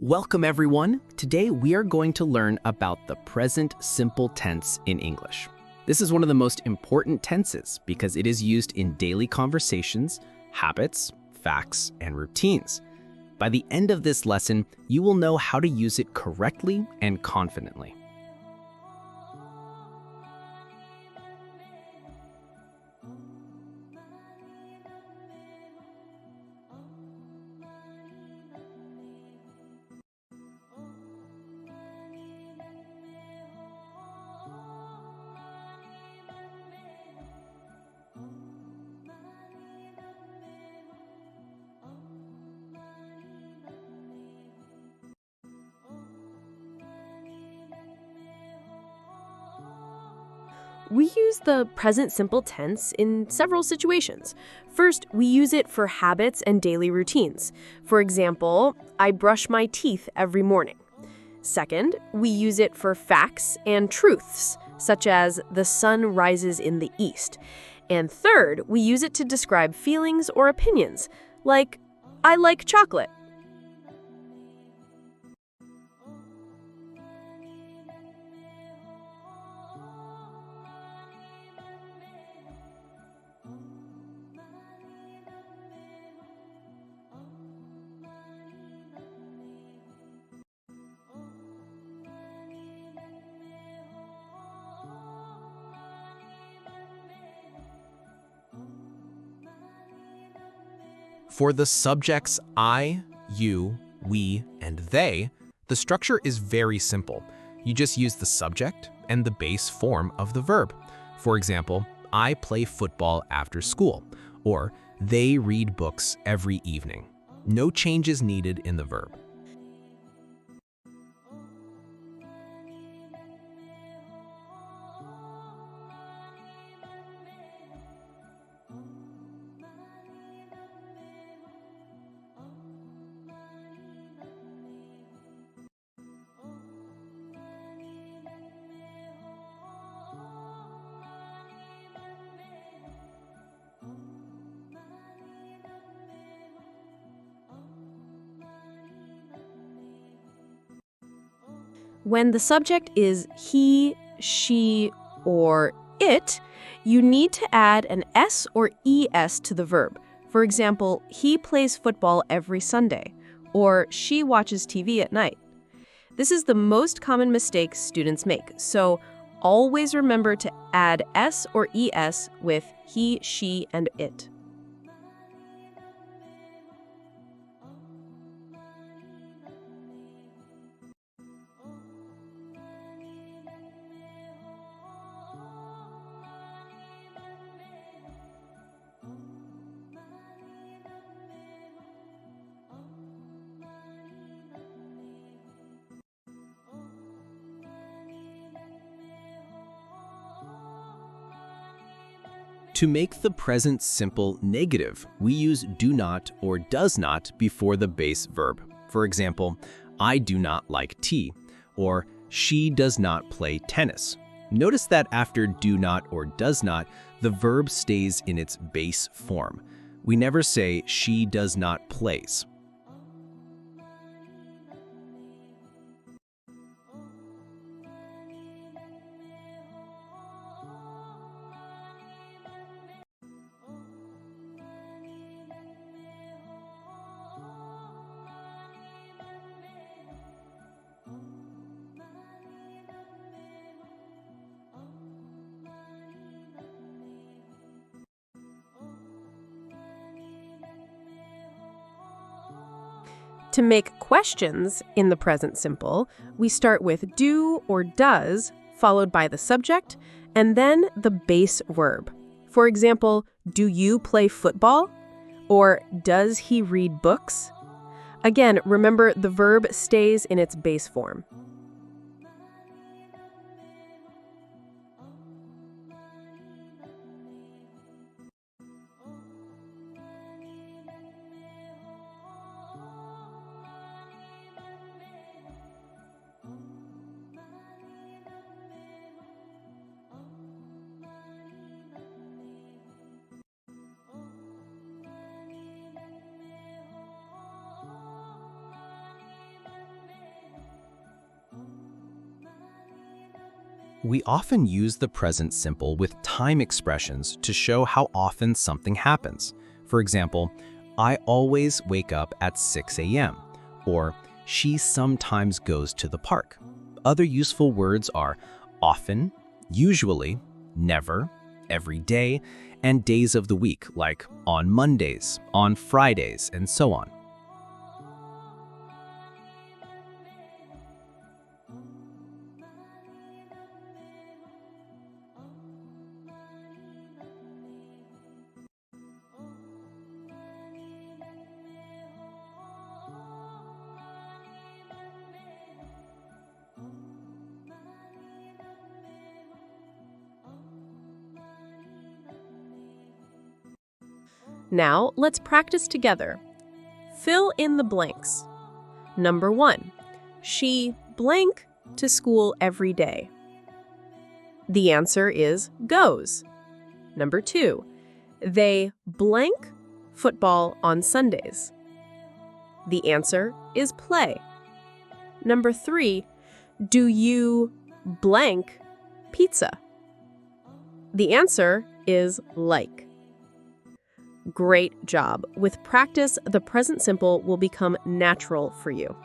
Welcome everyone. Today we are going to learn about the present simple tense in English. This is one of the most important tenses because it is used in daily conversations, habits, facts, and routines. By the end of this lesson, you will know how to use it correctly and confidently. We use the present simple tense in several situations. First, we use it for habits and daily routines. For example, I brush my teeth every morning. Second, we use it for facts and truths, such as the sun rises in the east. And third, we use it to describe feelings or opinions, like, I like chocolate. For the subjects I, you, we, and they, the structure is very simple. You just use the subject and the base form of the verb. For example, I play football after school, or they read books every evening. No changes needed in the verb. When the subject is he, she, or it, you need to add an S or ES to the verb. For example, he plays football every Sunday, or she watches TV at night. This is the most common mistake students make, so always remember to add S or ES with he, she, and it. To make the present simple negative, we use do not or does not before the base verb. For example, I do not like tea, or she does not play tennis. Notice that after do not or does not, the verb stays in its base form. We never say she does not plays. To make questions in the present simple, we start with do or does, followed by the subject, and then the base verb. For example, do you play football? Or does he read books? Again, remember the verb stays in its base form. We often use the present simple with time expressions to show how often something happens. For example, I always wake up at 6 a.m. or she sometimes goes to the park. Other useful words are often, usually, never, every day, and days of the week like on Mondays, on Fridays, and so on. Now, let's practice together. Fill in the blanks. Number 1. She blank to school every day. The answer is goes. Number 2. They blank football on Sundays. The answer is play. Number 3. Do you blank pizza? The answer is like. Great job. With practice, the present simple will become natural for you.